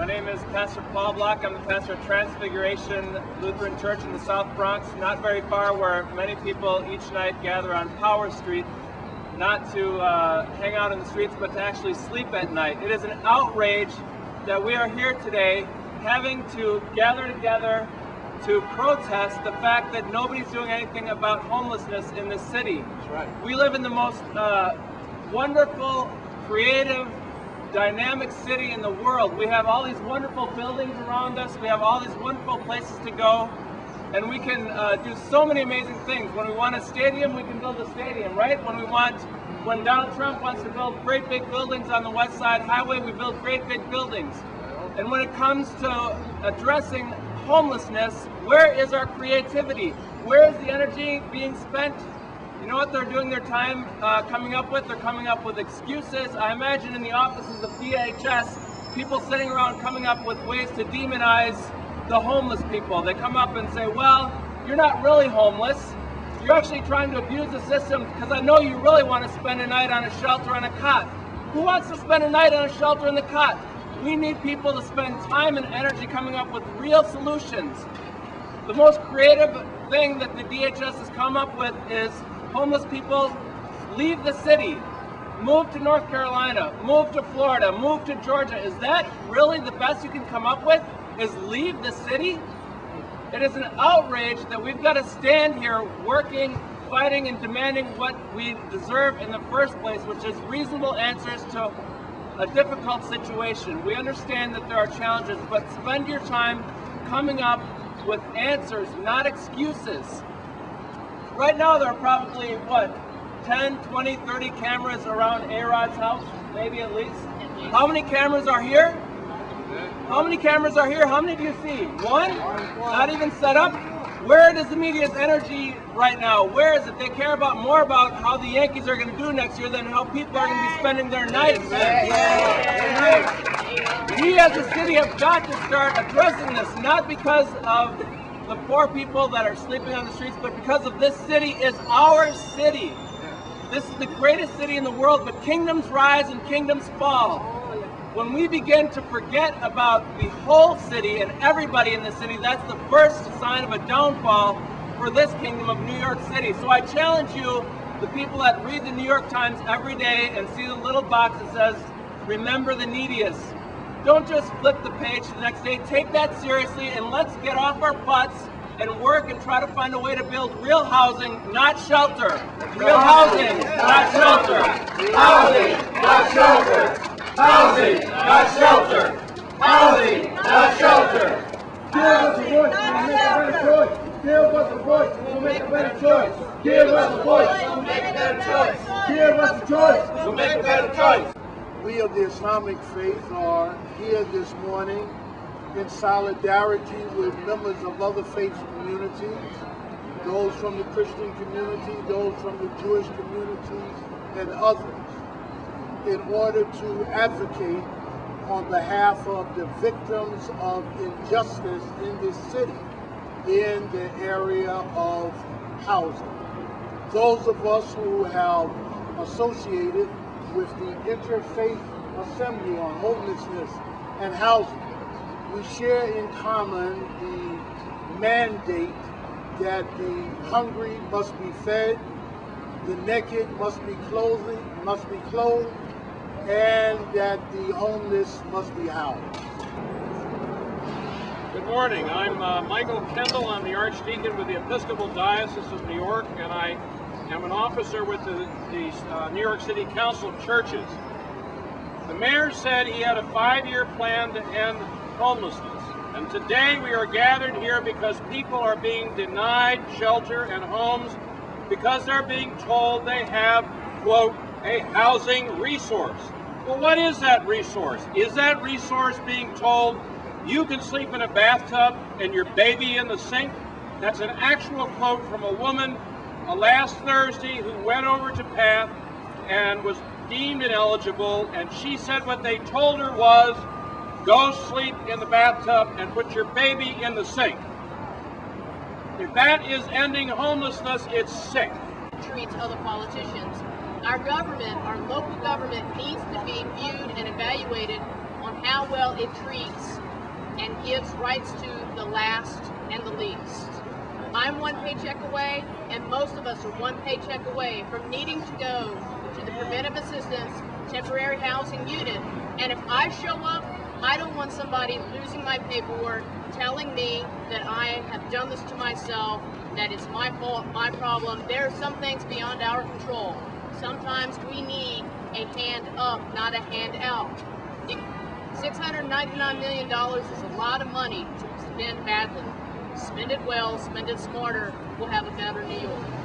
My name is Pastor Paul Block. I'm the pastor of Transfiguration Lutheran Church in the South Bronx, not very far where many people each night gather on Power Street, not to hang out in the streets, but to actually sleep at night. It is an outrage that we are here today having to gather together to protest the fact that nobody's doing anything about homelessness in this city. That's right. We live in the most wonderful, creative, dynamic city in the world. We have all these wonderful buildings around us. We have all these wonderful places to go. And we can do so many amazing things. When we want a stadium, we can build a stadium, right? When Donald Trump wants to build great big buildings on the West Side Highway, we build great big buildings. And when it comes to addressing homelessness, where is our creativity? Where is the energy being spent? You know what they're doing their time coming up with? They're coming up with excuses. I imagine in the offices of DHS, people sitting around coming up with ways to demonize the homeless people. They come up and say, well, you're not really homeless. You're actually trying to abuse the system because I know you really want to spend a night on a shelter on a cot. Who wants to spend a night on a shelter in the cot? We need people to spend time and energy coming up with real solutions. The most creative thing that the DHS has come up with is homeless people leave the city, move to North Carolina, move to Florida, move to Georgia. Is that really the best you can come up with? Is leave the city? It is an outrage that we've got to stand here working, fighting, and demanding what we deserve in the first place, which is reasonable answers to a difficult situation. We understand that there are challenges, but spend your time coming up with answers, not excuses. Right now there are probably, 10, 20, 30 cameras around A-Rod's house, maybe at least. How many cameras are here? How many cameras are here? How many do you see? One? Not even set up? Where is the media's energy right now? Where is it? They care more about how the Yankees are going to do next year than how people are going to be spending their nights. We as a city have got to start addressing this, not because of the poor people that are sleeping on the streets, but because of this city is our city. This is the greatest city in the world, but kingdoms rise and kingdoms fall. When we begin to forget about the whole city and everybody in the city, that's the first sign of a downfall for this kingdom of New York City. So I challenge you, the people that read the New York Times every day and see the little box that says, remember the neediest. Don't just flip the page the next day. Take that seriously and let's get off our butts and work and try to find a way to build real housing, not shelter. Real housing, not shelter. Housing, not shelter. Housing, not shelter. Housing, not shelter. Give us a voice, we'll make a better choice. Give us a voice, we'll make a better choice. Give us a choice, we'll make a better choice. We of the Islamic faith are here this morning in solidarity with members of other faith communities, those from the Christian community, those from the Jewish communities, and others, in order to advocate on behalf of the victims of injustice in this city, in the area of housing. Those of us who have associated with the Interfaith Assembly on Homelessness and Housing, we share in common the mandate that the hungry must be fed, the naked must be clothed, and that the homeless must be housed. Good morning. I'm Michael Kendall. I'm the Archdeacon with the Episcopal Diocese of New York, and I am an officer with the New York City Council of Churches. The mayor said he had a 5-year plan to end homelessness, and today we are gathered here because people are being denied shelter and homes because they're being told they have, quote, a housing resource. Well, what is that resource? Is that resource being told you can sleep in a bathtub and your baby in the sink? That's an actual quote from a woman last Thursday who went over to PATH and was deemed ineligible, and she said what they told her was, go sleep in the bathtub and put your baby in the sink. If that is ending homelessness, it's sick. Treats other politicians. Our government, our local government, needs to be viewed and evaluated on how well it treats and gives rights to the last and the least. I'm one paycheck away, and most of us are one paycheck away from needing to go to the preventive assistance temporary housing unit. And if I show up, I don't want somebody losing my paperwork, telling me that I have done this to myself, that it's my fault, my problem. There are some things beyond our control. Sometimes we need a hand up, not a hand out. $699 million is a lot of money to spend badly. Spend it well, spend it smarter, we'll have a better New York.